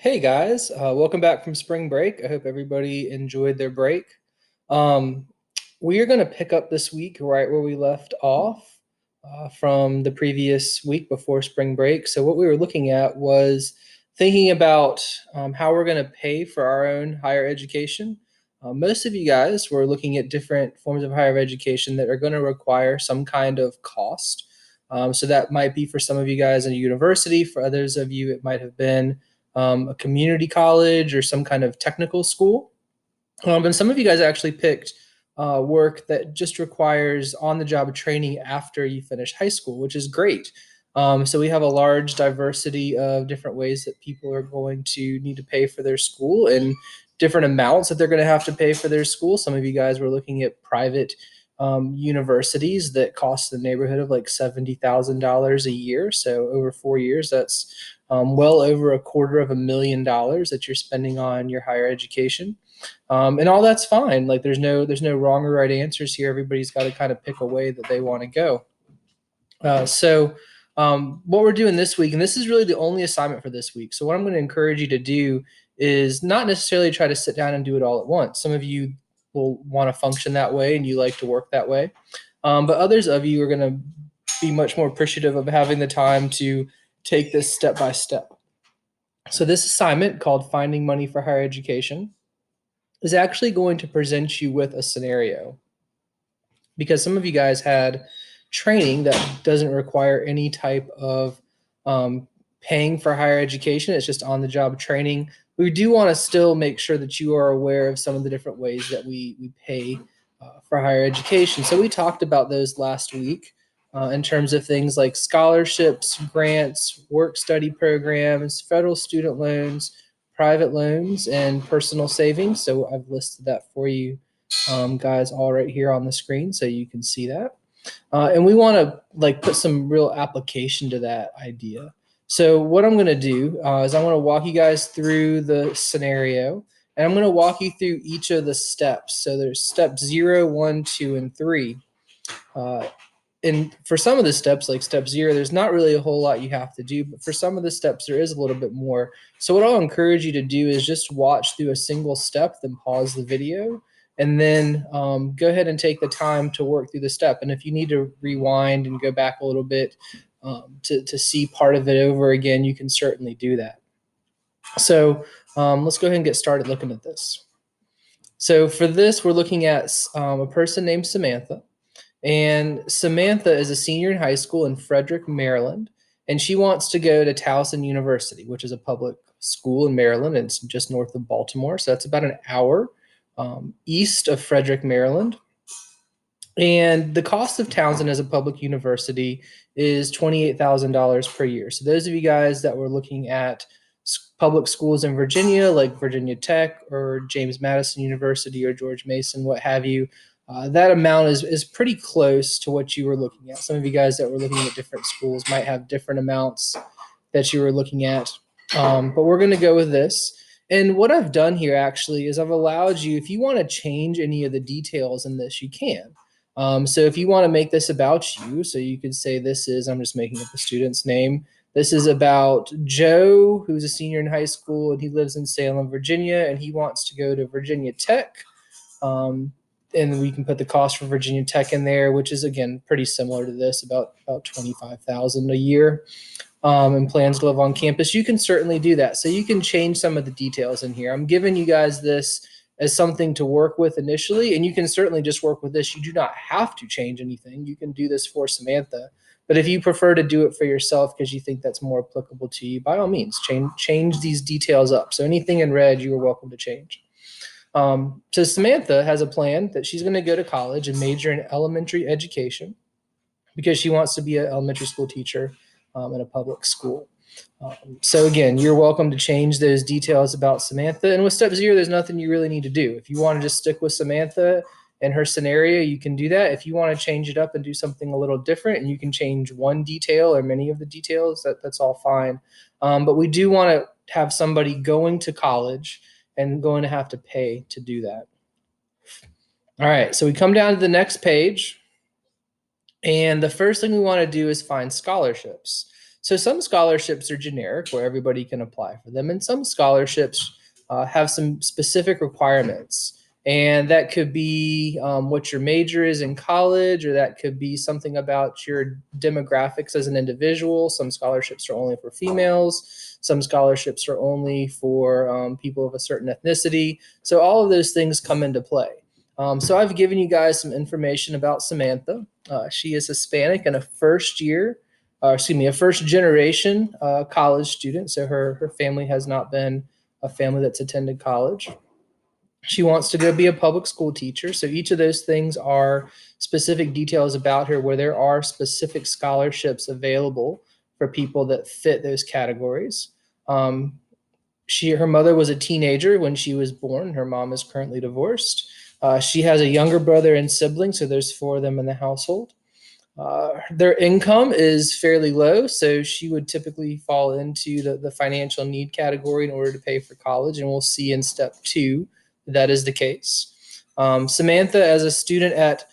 Hey guys, welcome back from spring break. I hope everybody enjoyed their break. Um, we are going to pick up this week right where we left off from the previous week before spring break. So, what we were looking at was thinking about how we're going to pay for our own higher education. Most of you guys were looking at different forms of higher education that are going to require some kind of cost. So, that might be for some of you guys in a university, for others of you, it might have been a community college or some kind of technical school. And some of you guys actually picked work that just requires on the job training after you finish high school, which is great. So we have a large diversity of different ways that people are going to need to pay for their school and different amounts that they're going to have to pay for their school. Some of you guys were looking at private universities that cost the neighborhood of like $70,000 a year. So over 4 years, that's well over $250,000 that you're spending on your higher education. And all that's fine. Like there's no wrong or right answers here. Everybody's got to kind of pick a way that they want to go. What we're doing this week, and this is really the only assignment for this week. So what I'm going to encourage you to do is not necessarily try to sit down and do it all at once. Some of you will want to function that way and you like to work that way. But others of you are going to be much more appreciative of having the time to take this step by step. So this assignment called Finding Money for Higher Education is actually going to present you with a scenario because some of you guys had training that doesn't require any type of paying for higher education. It's just on the job training. We do want to still make sure that you are aware of some of the different ways that we pay for higher education. So we talked about those last week in terms of things like scholarships, grants, work study programs, federal student loans, private loans, and personal savings. So I've listed that for you guys all right here on the screen so you can see that. And we want to like put some real application to that idea. So what I'm going to do is I'm going to walk you guys through the scenario, and I'm going to walk you through each of the steps. So there's step 0, 1, 2, and 3. And for some of the steps, like step 0, there's not really a whole lot you have to do, but for some of the steps, there is a little bit more. So what I'll encourage you to do is just watch through a single step, then pause the video, and then go ahead and take the time to work through the step. And if you need to rewind and go back a little bit to see part of it over again, you can certainly do that. So let's go ahead and get started looking at this. So for this, we're looking at a person named Samantha. And Samantha is a senior in high school in Frederick, Maryland, and she wants to go to Towson University, which is a public school in Maryland. It's just north of Baltimore, so that's about an hour east of Frederick, Maryland. And the cost of Towson as a public university is $28,000 per year. So those of you guys that were looking at public schools in Virginia, like Virginia Tech or James Madison University or George Mason, what have you, that amount is pretty close to what you were looking at. Some of you guys that were looking at different schools might have different amounts that you were looking at. But we're going to go with this. And what I've done here actually is I've allowed you, if you want to change any of the details in this, you can. So if you want to make this about you, so you could say this is, I'm just making up the student's name. This is about Joe, who's a senior in high school, and he lives in Salem, Virginia, and he wants to go to Virginia Tech. And we can put the cost for Virginia Tech in there, which is, again, pretty similar to this, about $25,000 a year, and plans to live on campus. You can certainly do that. So you can change some of the details in here. I'm giving you guys this as something to work with initially, and you can certainly just work with this. You do not have to change anything. You can do this for Samantha. But if you prefer to do it for yourself because you think that's more applicable to you, by all means, change these details up. So anything in red, you are welcome to change. So Samantha has a plan that she's going to go to college and major in elementary education because she wants to be an elementary school teacher in a public school. So again, you're welcome to change those details about Samantha. And with step 0, there's nothing you really need to do. If you want to just stick with Samantha and her scenario, you can do that. If you want to change it up and do something a little different, and you can change one detail or many of the details, that's all fine. But we do want to have somebody going to college and going to have to pay to do that. All right, so we come down to the next page. And the first thing we want to do is find scholarships. So some scholarships are generic where everybody can apply for them, and some scholarships have some specific requirements. And that could be what your major is in college, or that could be something about your demographics as an individual. Some scholarships are only for females. Some scholarships are only for people of a certain ethnicity. So all of those things come into play. So I've given you guys some information about Samantha. She is Hispanic and a first generation college student. So her family has not been a family that's attended college. She wants to go be a public school teacher. So each of those things are specific details about her where there are specific scholarships available for people that fit those categories. Her mother was a teenager when she was born. Her mom is currently divorced. She has a younger brother and sibling, so there's four of them in the household. Their income is fairly low, so she would typically fall into the financial need category in order to pay for college, and we'll see in step two that is the case. Samantha, as a student at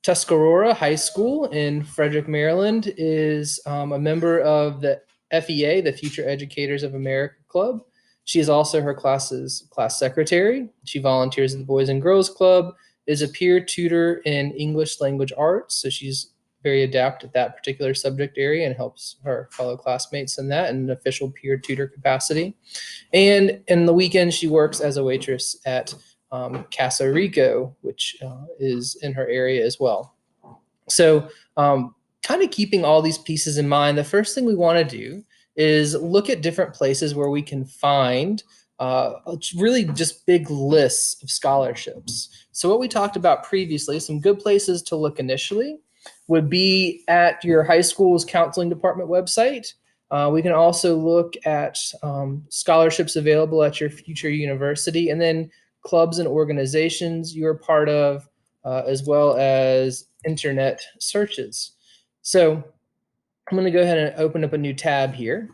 Tuscarora High School in Frederick, Maryland, is a member of the FEA, the Future Educators of America Club. She is also her class's class secretary. She volunteers at the Boys and Girls Club, is a peer tutor in English language arts, so she's very adept at that particular subject area and helps her fellow classmates in that in an official peer tutor capacity. And in the weekend, she works as a waitress at Casa Rico, which is in her area as well. So, kind of keeping all these pieces in mind, the first thing we want to do is look at different places where we can find really just big lists of scholarships. So, what we talked about previously, some good places to look initially would be at your high school's counseling department website. We can also look at scholarships available at your future university, and then clubs and organizations you're part of, as well as internet searches. So I'm going to go ahead and open up a new tab here.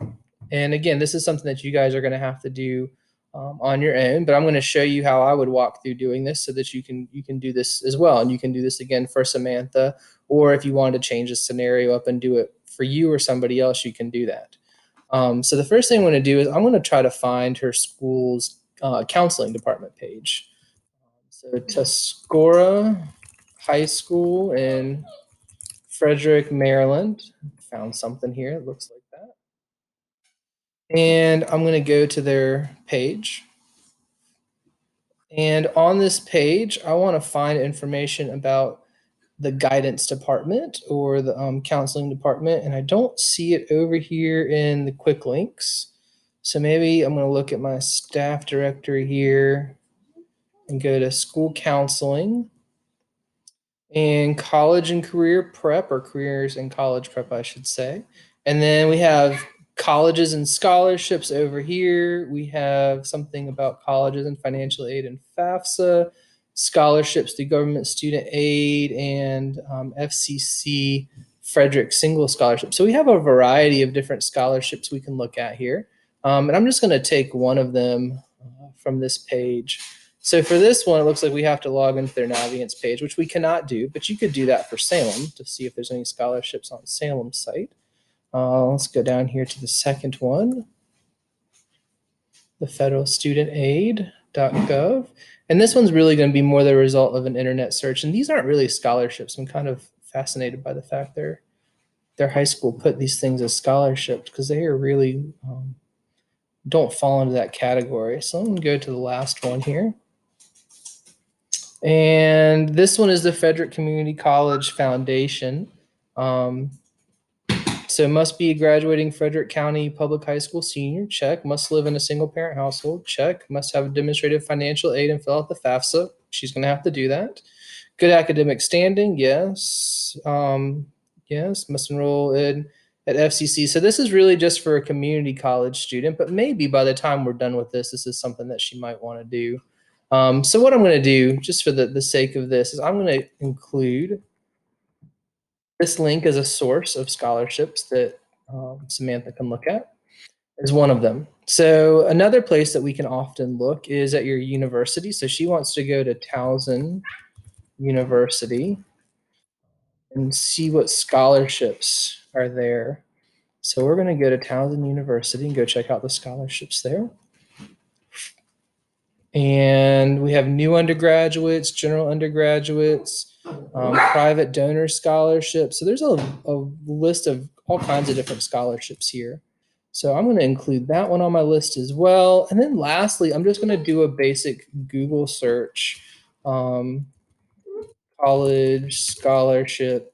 And again, this is something that you guys are going to have to do on your own, but I'm going to show you how I would walk through doing this so that you can do this as well. And you can do this again for Samantha, or if you wanted to change the scenario up and do it for you or somebody else, you can do that. So the first thing I'm going to do is I'm going to try to find her school's counseling department page. So Tuscarora High School in Frederick, Maryland. Found something here. It looks like that. And I'm going to go to their page. And on this page, I want to find information about the guidance department or the counseling department. And I don't see it over here in the quick links. So maybe I'm going to look at my staff directory here and go to school counseling and college and career prep, or careers and college prep, I should say. And then we have colleges and scholarships over here. We have something about colleges and financial aid and FAFSA, scholarships through government student aid, and FCC Frederick single scholarship. So we have a variety of different scholarships we can look at here. And I'm just going to take one of them from this page. So for this one, it looks like we have to log into their Navigance page, which we cannot do, but you could do that for Salem to see if there's any scholarships on Salem's site. Let's go down here to the second one, the federal student aid.gov. And this one's really going to be more the result of an internet search. And these aren't really scholarships. I'm kind of fascinated by the fact their high school put these things as scholarships because they are really don't fall into that category. So I'm going to go to the last one here. And this one is the Frederick Community College Foundation. So must be a graduating Frederick County Public High School senior, check. Must live in a single parent household, check. Must have administrative financial aid and fill out the FAFSA. She's going to have to do that. Good academic standing, yes. Yes, must enroll in at FCC. So this is really just for a community college student, but maybe by the time we're done with this, this is something that she might want to do. So what I'm going to do, just for the sake of this, is I'm going to include this link as a source of scholarships that Samantha can look at is one of them. So another place that we can often look is at your university. So she wants to go to Towson University and see what scholarships are there. So we're going to go to Townsend University and go check out the scholarships there. And we have new undergraduates, general undergraduates, private donor scholarships. So there's a list of all kinds of different scholarships here. So I'm going to include that one on my list as well. And then lastly, I'm just going to do a basic Google search, um, college scholarship.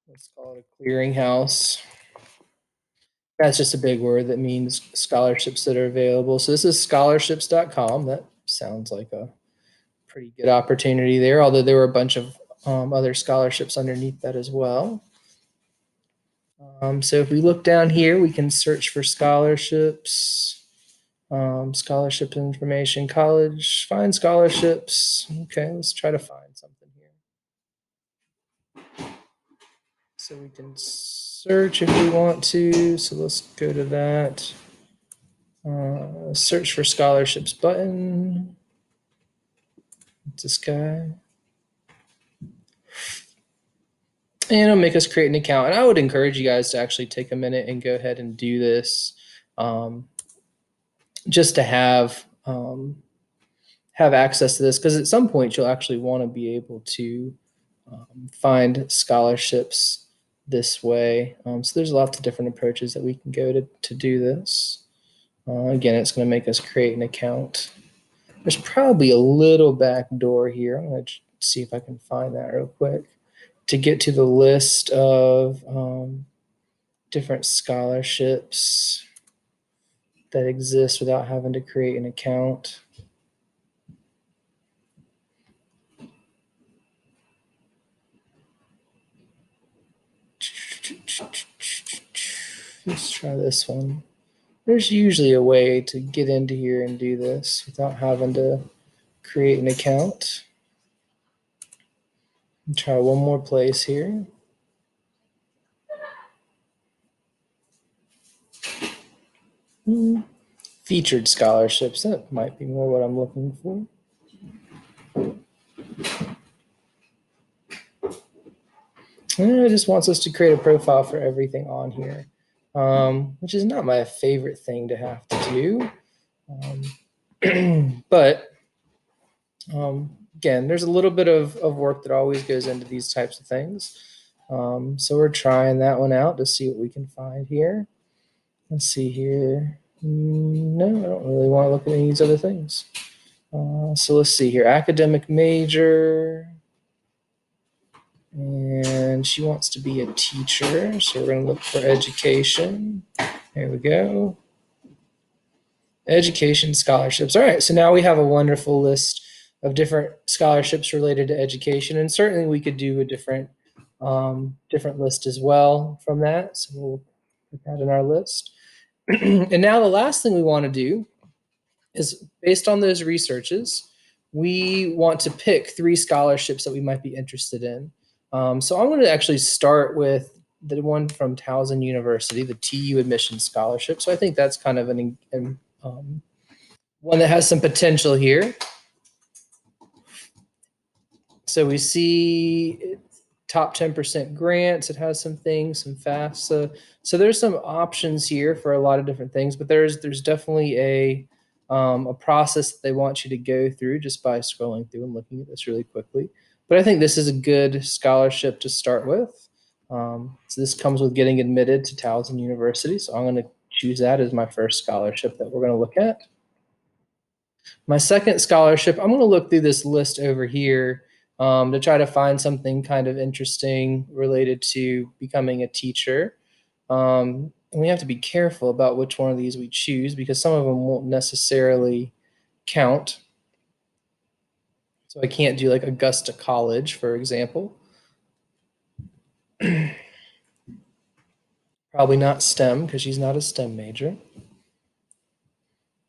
Let's call it a clearinghouse. That's just a big word that means scholarships that are available. So this is scholarships.com. That sounds like a pretty good opportunity there, although there were a bunch of other scholarships underneath that as well. So if we look down here, we can search for scholarships, scholarship information, college, find scholarships. Okay, let's try to find something here. So we can search if we want to. So let's go to that. Search for scholarships button. This guy. And it'll make us create an account. And I would encourage you guys to actually take a minute and go ahead and do this, just to have access to this, because at some point you'll actually want to be able to find scholarships this way. So there's lots of different approaches that we can go to do this. Again, it's going to make us create an account. There's probably a little back door here. I'm going to see if I can find that real quick to get to the list of different scholarships that exist without having to create an account. Let's try this one. There's usually a way to get into here and do this without having to create an account. Try one more place here. Featured scholarships, that might be more what I'm looking for. And it just wants us to create a profile for everything on here, which is not my favorite thing to have to do. But again, there's a little bit of work that always goes into these types of things. So we're trying that one out to see what we can find here. Let's see here. No, I don't really want to look at any of these other things. So let's see here. Academic major. And she wants to be a teacher. So we're going to look for education. There we go. Education scholarships. All right. So now we have a wonderful list of different scholarships related to education. And certainly we could do a different list as well from that. So we'll put that in our list. And now the last thing we want to do is, based on those researches, we want to pick 3 scholarships that we might be interested in. So I'm going to actually start with the one from Towson University, the TU Admission Scholarship. So I think that's kind of an one that has some potential here. So we see top 10% grants. It has some things, some FAFSA. So there's some options here for a lot of different things, but there's definitely a process that they want you to go through just by scrolling through and looking at this really quickly. But I think this is a good scholarship to start with. So this comes with getting admitted to Towson University. So I'm going to choose that as my first scholarship that we're going to look at. My second scholarship, I'm going to look through this list over here to try to find something kind of interesting related to becoming a teacher. And we have to be careful about which one of these we choose because some of them won't necessarily count. So I can't do like Augusta College, for example. Probably not STEM because she's not a STEM major.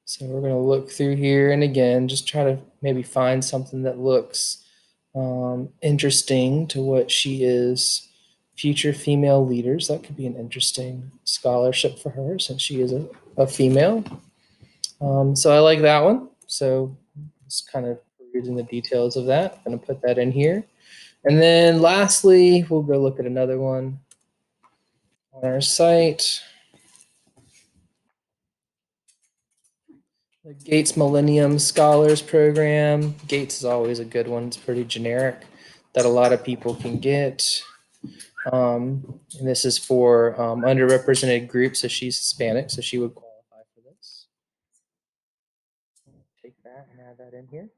So we're going to look through here and again, just try to maybe find something that looks interesting to what she is. Future female leaders, that could be an interesting scholarship for her since she is a female. So I like that one. So just kind of reading the details of that. I'm going to put that in here. And then lastly, we'll go look at another one. on our site. The Gates Millennium Scholars Program. Gates is always a good one. It's pretty generic that a lot of people can get. And this is for underrepresented groups. So she's Hispanic, so she would qualify for this. Take that and add that in here.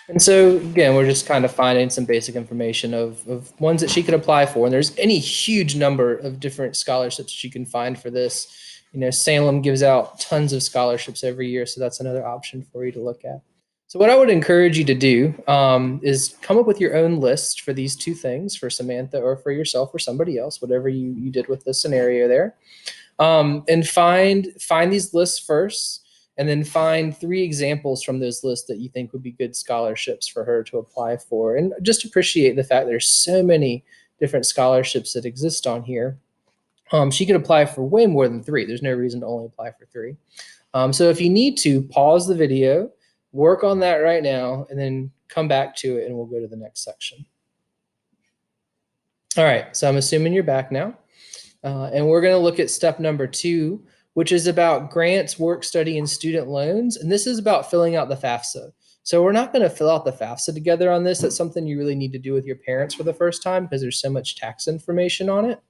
And so again, we're just kind of finding some basic information of ones that she could apply for. And there's any huge number of different scholarships she can find for this. You know, Salem gives out tons of scholarships every year, so that's another option for you to look at. So what I would encourage you to do is come up with your own list for these two things, for Samantha or for yourself or somebody else, whatever you did with the scenario there. And find these lists first, and then find 3 examples from those lists that you think would be good scholarships for her to apply for. And just appreciate the fact there's so many different scholarships that exist on here. She could apply for way more than 3. There's no reason to only apply for 3. So if you need to, pause the video, work on that right now, and then come back to it, and we'll go to the next section. All right, so I'm assuming you're back now. And we're going to look at step number 2, which is about grants, work study, and student loans. And this is about filling out the FAFSA. So we're not going to fill out the FAFSA together on this. That's something you really need to do with your parents for the first time because there's so much tax information on it.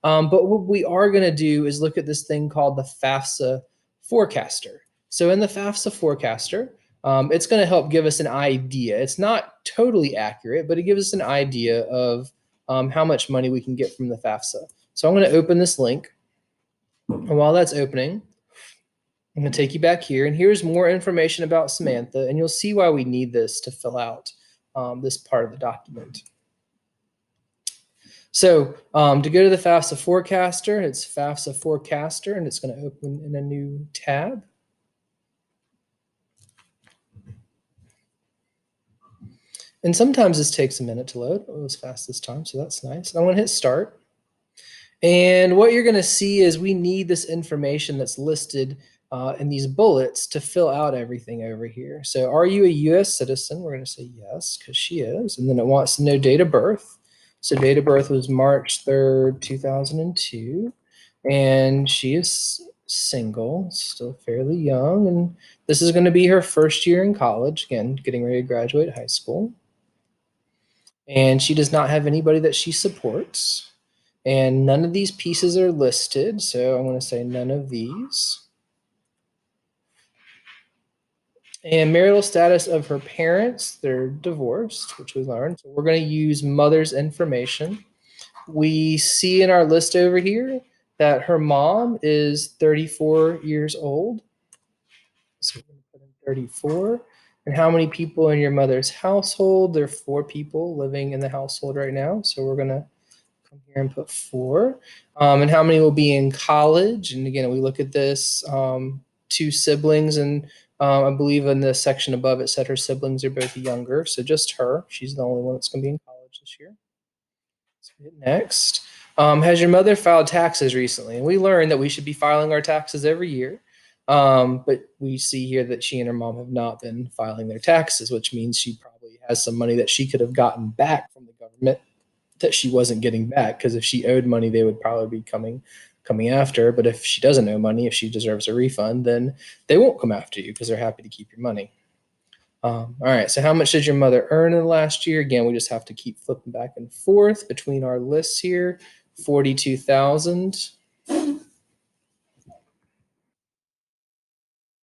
But what we are going to do is look at this thing called the FAFSA Forecaster. So in the FAFSA Forecaster, it's going to help give us an idea. It's not totally accurate, but it gives us an idea of how much money we can get from the FAFSA. So I'm going to open this link. And while that's opening, I'm going to take you back here. And here's more information about Samantha. And you'll see why we need this to fill out this part of the document. So to go to the FAFSA Forecaster, it's FAFSA Forecaster, and it's going to open in a new tab. And sometimes this takes a minute to load. It was fast this time, so that's nice. I'm going to hit start. And what you're going to see is we need this information that's listed in these bullets to fill out everything over here. So are you a U.S. citizen? We're going to say yes, because she is. And then it wants to know date of birth. So date of birth was March 3rd, 2002. And she is single, still fairly young. And this is going to be her first year in college, again, getting ready to graduate high school. And she does not have anybody that she supports. And none of these pieces are listed, so I'm going to say none of these. And marital status of her parents, they're divorced, which we learned. So we're going to use mother's information. We see in our list over here that her mom is 34 years old. So we're going to put in 34. And how many people in your mother's household? There are 4 people living in the household right now. So we're going to come here and put 4. And how many will be in college? And again, we look at this, 2 siblings, and I believe in the section above it said her siblings are both younger, so just her. She's the only one that's going to be in college this year. So hit next. Has your mother filed taxes recently? And we learned that we should be filing our taxes every year. But we see here that she and her mom have not been filing their taxes, which means she probably has some money that she could have gotten back from the government that she wasn't getting back, because if she owed money, they would probably be coming after her. But if she doesn't owe money, if she deserves a refund, then they won't come after you because they're happy to keep your money. All right, so how much did your mother earn in the last year? Again, we just have to keep flipping back and forth between our lists here. 42,000.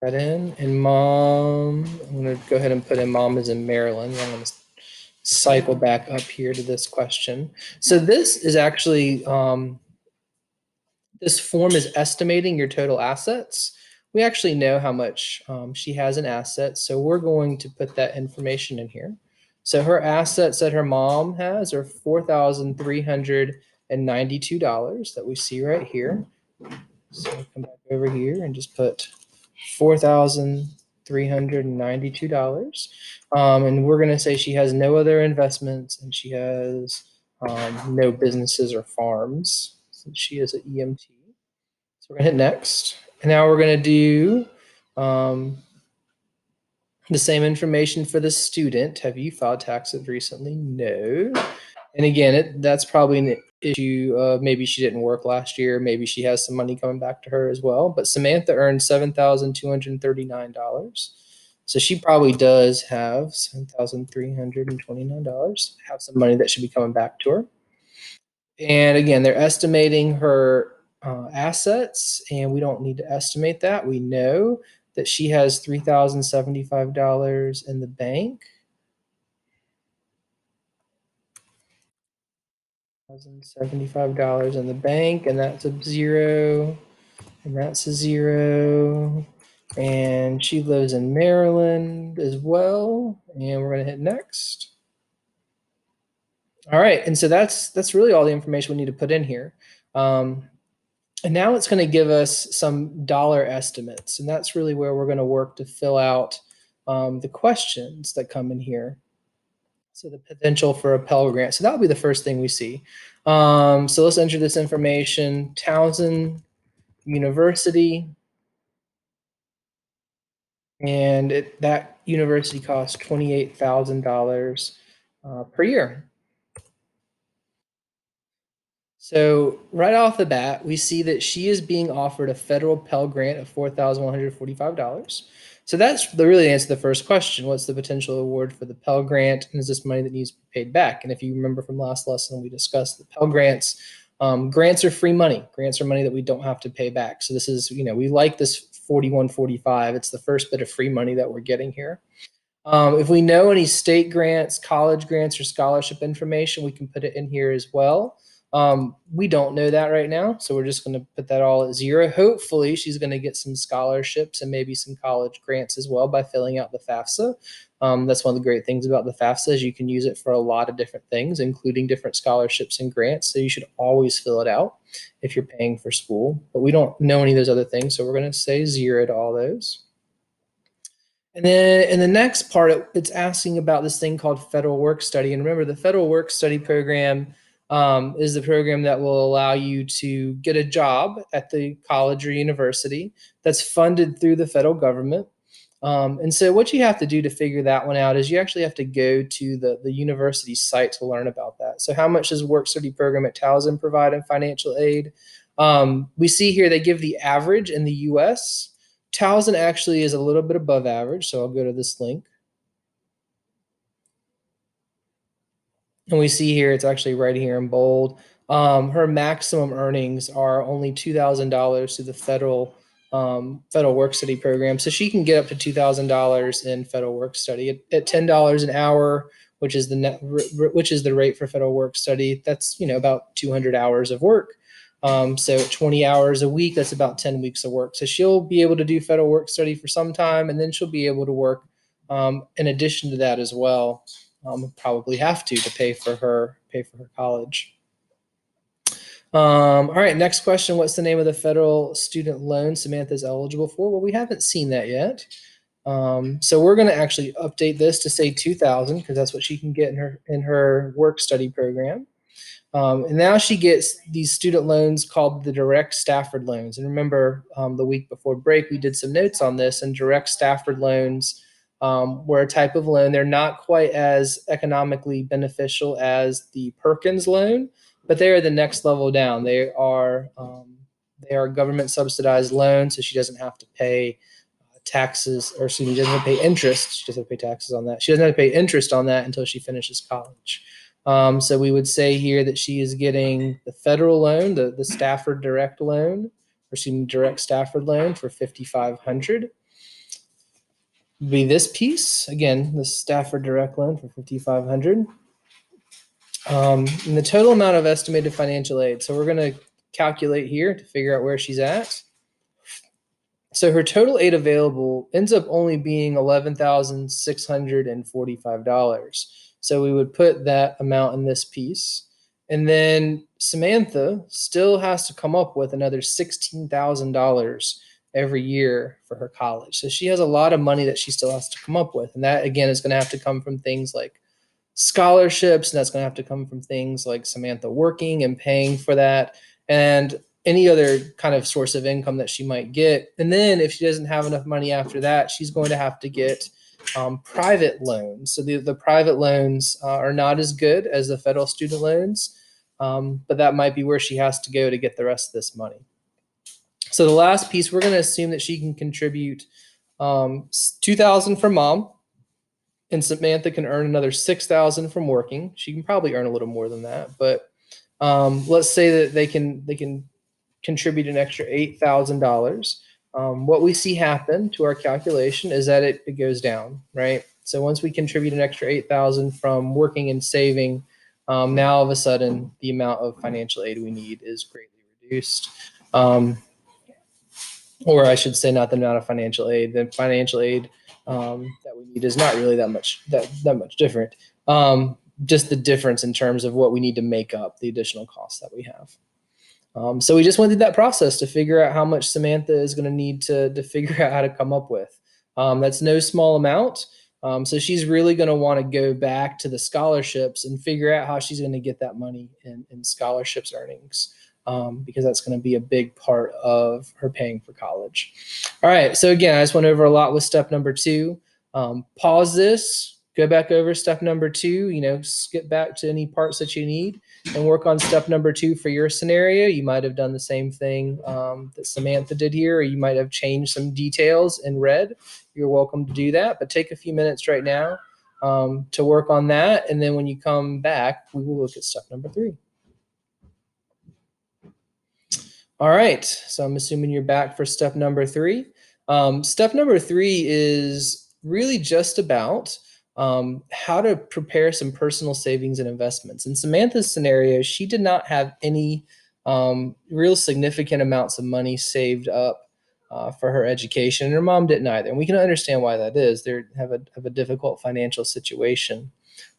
That in. And mom, I'm going to go ahead and put in mom is in Maryland. I'm going to cycle back up here to this question. So this is actually this form is estimating your total assets. We actually know how much she has in assets, so we're going to put that information in here. So her assets that her mom has are $4,392 that we see right here. So I'll come back over here and just put $4,392. And we're going to say she has no other investments, and she has no businesses or farms, since she is an EMT. So we're going to hit next. And now we're going to do the same information for the student. Have you filed taxes recently? No. And again, that's probably issue of maybe she didn't work last year, maybe she has some money coming back to her as well. But Samantha earned $7,239. So she probably does have $7,329, have some money that should be coming back to her. And again, they're estimating her assets, and we don't need to estimate that. We know that she has $3,075 in the bank. $1,075 in the bank, and that's a zero, and that's a zero. And she lives in Maryland as well. And we're going to hit next. All right, and so that's really all the information we need to put in here. And now it's going to give us some dollar estimates, and that's really where we're going to work to fill out the questions that come in here. So the potential for a Pell Grant. So that would be the first thing we see. So let's enter this information. Towson University, and that university costs $28,000 per year. So right off the bat, we see that she is being offered a federal Pell Grant of $4,145. So that's really answer the first question. What's the potential award for the Pell Grant? And is this money that needs to be paid back? And if you remember from last lesson, we discussed the Pell Grants. Grants are free money. Grants are money that we don't have to pay back. So this is, we like this 4145. It's the first bit of free money that we're getting here. If we know any state grants, college grants, or scholarship information, we can put it in here as well. We don't know that right now, so we're just going to put that all at zero. Hopefully, she's going to get some scholarships and maybe some college grants as well by filling out the FAFSA. That's one of the great things about the FAFSA is you can use it for a lot of different things, including different scholarships and grants. So you should always fill it out if you're paying for school. But we don't know any of those other things, so we're going to say zero to all those. And then in the next part, it's asking about this thing called Federal WorkStudy. And remember, the Federal WorkStudy program is the program that will allow you to get a job at the college or university that's funded through the federal government. And so what you have to do to figure that one out is you actually have to go to the university site to learn about that. So how much does WorkStudy program at Towson provide in financial aid? We see here they give the average in the US. Towson actually is a little bit above average, so I'll go to this link. And we see here, it's actually right here in bold. Her maximum earnings are only $2,000 through the federal WorkStudy program. So she can get up to $2,000 in federal WorkStudy at $10 an hour, which is the rate for federal WorkStudy. That's about 200 hours of work. So 20 hours a week, that's about 10 weeks of work. So she'll be able to do federal WorkStudy for some time, and then she'll be able to work in addition to that as well. Probably have to pay for her college. All right, next question. What's the name of the federal student loan Samantha's eligible for? Well, we haven't seen that yet. So we're going to actually update this to say 2,000 because that's what she can get in her WorkStudy program. And now she gets these student loans called the direct Stafford loans. And remember, the week before break, we did some notes on this, and direct Stafford loans were a type of loan. They're not quite as economically beneficial as the Perkins loan, but they are the next level down. They are government subsidized loans, so she doesn't have to pay taxes, or excuse me, she doesn't have to pay interest. She doesn't have to pay taxes on that. She doesn't have to pay interest on that until she finishes college. So we would say here that she is getting the federal loan, the Stafford direct loan, or excuse me, direct Stafford loan for $5,500. Be this piece again, the Stafford direct loan for $5,500. And the total amount of estimated financial aid. So we're going to calculate here to figure out where she's at. So her total aid available ends up only being $11,645. So we would put that amount in this piece. And then Samantha still has to come up with another $16,000 every year for her college. So she has a lot of money that she still has to come up with. And that, again, is going to have to come from things like scholarships, and that's going to have to come from things like Samantha working and paying for that, and any other kind of source of income that she might get. And then if she doesn't have enough money after that, she's going to have to get private loans. So the private loans are not as good as the federal student loans. but that might be where she has to go to get the rest of this money. So the last piece, we're going to assume that she can contribute 2,000 from mom, and Samantha can earn another 6,000 from working. She can probably earn a little more than that, but let's say that they can contribute an extra $8,000. What we see happen to our calculation is that it goes down, right? So once we contribute an extra 8,000 from working and saving, now all of a sudden the amount of financial aid we need is greatly reduced. Or I should say, not the amount of financial aid. The financial aid that we need is not really that much different. Just the difference in terms of what we need to make up the additional costs that we have. So we just went through that process to figure out how much Samantha is going to need to figure out how to come up with. That's no small amount. So she's really going to want to go back to the scholarships and figure out how she's going to get that money in scholarships earnings, because that's going to be a big part of her paying for college. All right. So again, I just went over a lot with step number 2. Pause this, go back over step number 2, skip back to any parts that you need and work on step number 2 for your scenario. You might have done the same thing that Samantha did here, or you might have changed some details in red. You're welcome to do that, but take a few minutes right now to work on that. And then when you come back, we will look at step number 3. All right, so I'm assuming you're back for step number 3. Step number 3 is really just about how to prepare some personal savings and investments. In Samantha's scenario, she did not have any real significant amounts of money saved up for her education, and her mom didn't either. And we can understand why that is. They have a difficult financial situation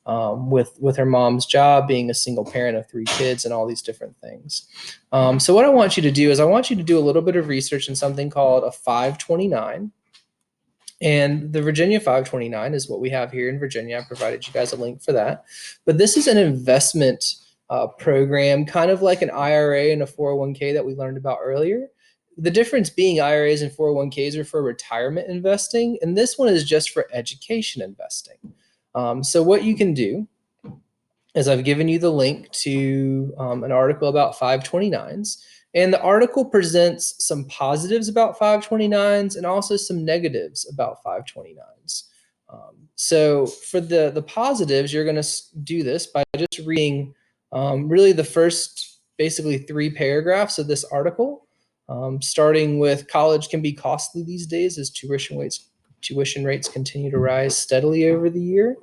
with her mom's job, being a single parent of 3 kids, and all these different things. So what I want you to do is I want you to do a little bit of research in something called a 529. And the Virginia 529 is what we have here in Virginia. I provided you guys a link for that. But this is an investment program, kind of like an IRA and a 401k that we learned about earlier. The difference being IRAs and 401ks are for retirement investing, and this one is just for education investing. So what you can do is I've given you the link to an article about 529s. And the article presents some positives about 529s and also some negatives about 529s. So for the positives, you're going to do this by just reading really the first basically 3 paragraphs of this article, starting with college can be costly these days as tuition rates continue to rise steadily over the year,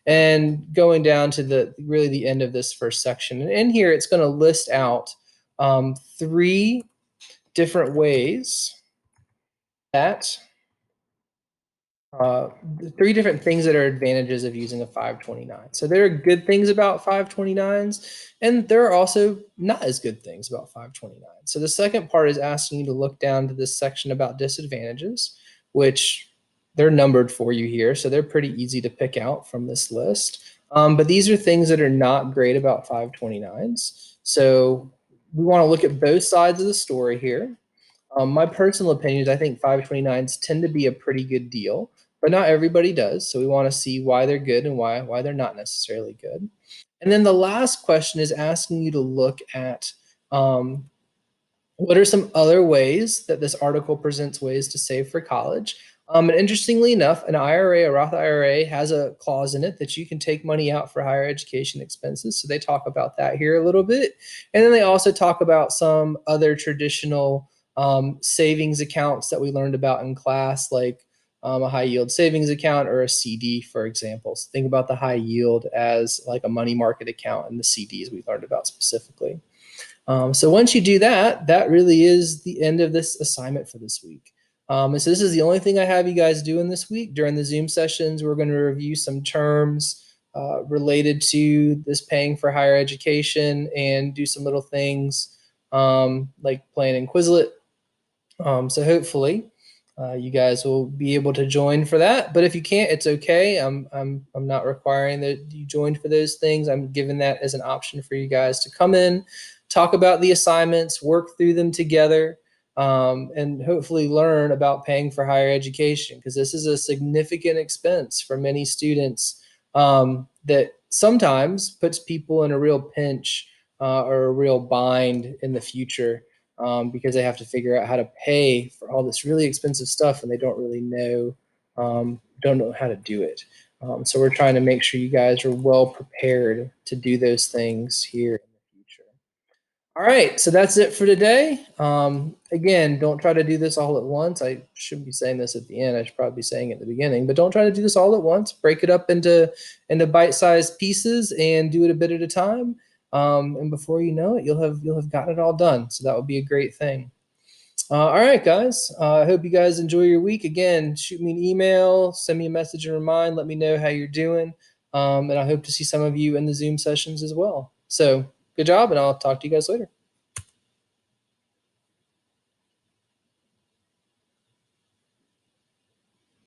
and going down to the end of this first section. And in here, it's going to list out 3 different ways that 3 different things that are advantages of using a 529. So there are good things about 529s, and there are also not as good things about 529. So the second part is asking you to look down to this section about disadvantages, which they're numbered for you here. So they're pretty easy to pick out from this list. But these are things that are not great about 529s. So we want to look at both sides of the story here. My personal opinion is I think 529s tend to be a pretty good deal, but not everybody does. So we want to see why they're good and why they're not necessarily good. And then the last question is asking you to look at what are some other ways that this article presents ways to save for college. And interestingly enough, an IRA, a Roth IRA, has a clause in it that you can take money out for higher education expenses. So they talk about that here a little bit. And then they also talk about some other traditional savings accounts that we learned about in class, like a high yield savings account or a CD, for example. So think about the high yield as like a money market account, and the CDs we learned about specifically. So once you do that, that really is the end of this assignment for this week. And so this is the only thing I have you guys doing this week. During the Zoom sessions, we're going to review some terms related to this paying for higher education and do some little things like playing in Quizlet. So hopefully you guys will be able to join for that. But if you can't, it's okay. I'm not requiring that you join for those things. I'm giving that as an option for you guys to come in, talk about the assignments, work through them together, and hopefully learn about paying for higher education, because this is a significant expense for many students that sometimes puts people in a real pinch are a real bind in the future, because they have to figure out how to pay for all this really expensive stuff and they don't really know, don't know how to do it. So we're trying to make sure you guys are well prepared to do those things here in the future. All right, so that's it for today. Again, don't try to do this all at once. I shouldn't be saying this at the end. I should probably be saying it at the beginning, but don't try to do this all at once. Break it up into bite-sized pieces and do it a bit at a time. And before you know it, you'll have gotten it all done. So that would be a great thing. All right, guys. I hope you guys enjoy your week. Again, shoot me an email, send me a message and remind. Let me know how you're doing. And I hope to see some of you in the Zoom sessions as well. So good job, and I'll talk to you guys later.